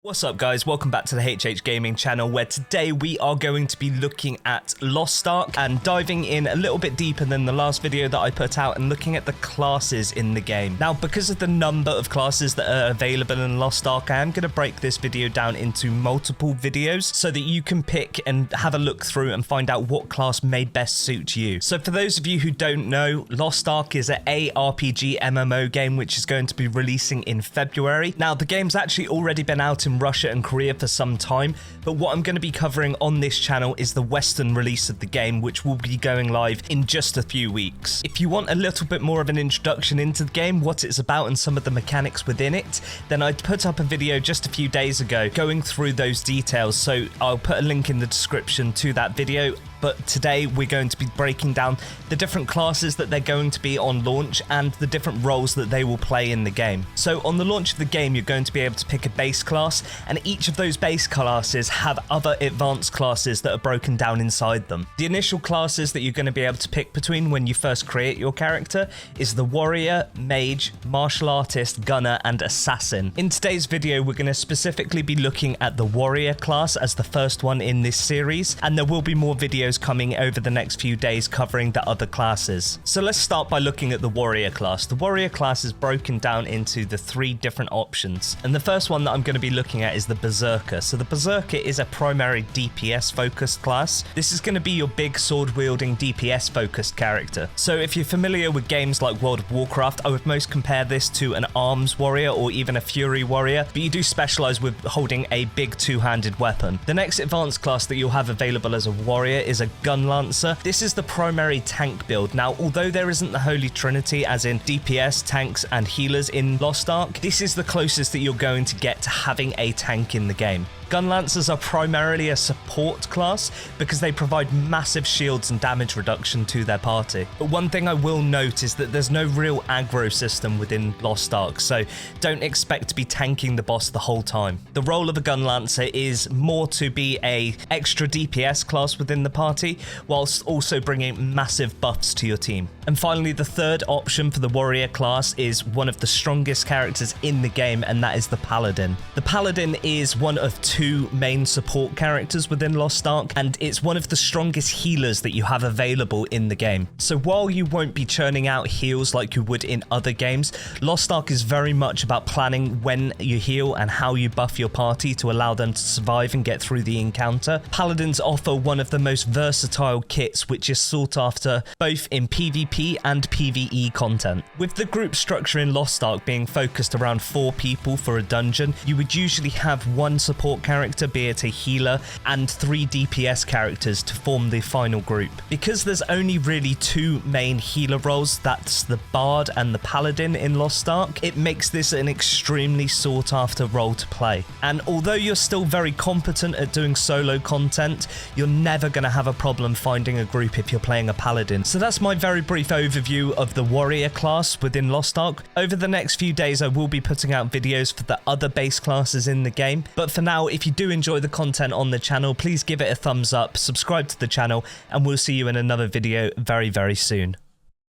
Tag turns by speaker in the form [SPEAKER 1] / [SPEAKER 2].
[SPEAKER 1] What's up guys, welcome back to the HH Gaming channel, where today we are going to be looking at Lost Ark and diving in a little bit deeper than the last video that I put out and looking at the classes in the game. Now, because of the number of classes that are available in Lost Ark, I am going to break this video down into multiple videos so that you can pick and have a look through and find out what class may best suit you. So for those of you who don't know, Lost Ark is an ARPG MMO game which is going to be releasing in February. Now, the game's actually already been out in Russia and Korea for some time, but what I'm going to be covering on this channel is the Western release of the game, which will be going live in just a few weeks. If you want a little bit more of an introduction into the game, what it's about and some of the mechanics within it, then I put up a video just a few days ago going through those details, so I'll put a link in the description to that video. But today we're going to be breaking down the different classes that they're going to be on launch and the different roles that they will play in the game. So on the launch of the game, you're going to be able to pick a base class, and each of those base classes have other advanced classes that are broken down inside them. The initial classes that you're going to be able to pick between when you first create your character is the warrior, mage, martial artist, gunner, and assassin. In today's video, we're going to specifically be looking at the warrior class as the first one in this series, and there will be more videos coming over the next few days covering the other classes. So let's start by looking at the warrior class. The warrior class is broken down into the three different options, and the first one that I'm going to be looking at is the berserker. So the berserker is a primary DPS focused class. This is going to be your big sword wielding DPS focused character. So if you're familiar with games like World of Warcraft, I would most compare this to an arms warrior or even a fury warrior, but you do specialize with holding a big two-handed weapon. The next advanced class that you'll have available as a warrior is a gun lancer. This is the primary tank build. Now, although there isn't the holy trinity as in DPS, tanks, and healers in Lost Ark, this is the closest that you're going to get to having a tank in the game. Gun Lancers are primarily a support class because they provide massive shields and damage reduction to their party. But one thing I will note is that there's no real aggro system within Lost Ark, so don't expect to be tanking the boss the whole time. The role of a Gun Lancer is more to be a extra DPS class within the party, whilst also bringing massive buffs to your team. And finally, the third option for the warrior class is one of the strongest characters in the game, and that is the Paladin. The Paladin is one of two main support characters within Lost Ark, and it's one of the strongest healers that you have available in the game. So while you won't be churning out heals like you would in other games, Lost Ark is very much about planning when you heal and how you buff your party to allow them to survive and get through the encounter. Paladins offer one of the most versatile kits, which is sought after both in PvP and PvE content. With the group structure in Lost Ark being focused around 4 people for a dungeon, you would usually have one support character, be it a healer, and 3 DPS characters to form the final group. Because there's only really 2 main healer roles, that's the Bard and the Paladin in Lost Ark, it makes this an extremely sought after role to play. And although you're still very competent at doing solo content, you're never going to have a problem finding a group if you're playing a Paladin. So that's my very brief overview of the warrior class within Lost Ark. Over the next few days, I will be putting out videos for the other base classes in the game, but for now, if you do enjoy the content on the channel, please give it a thumbs up, subscribe to the channel, and we'll see you in another video very, very soon.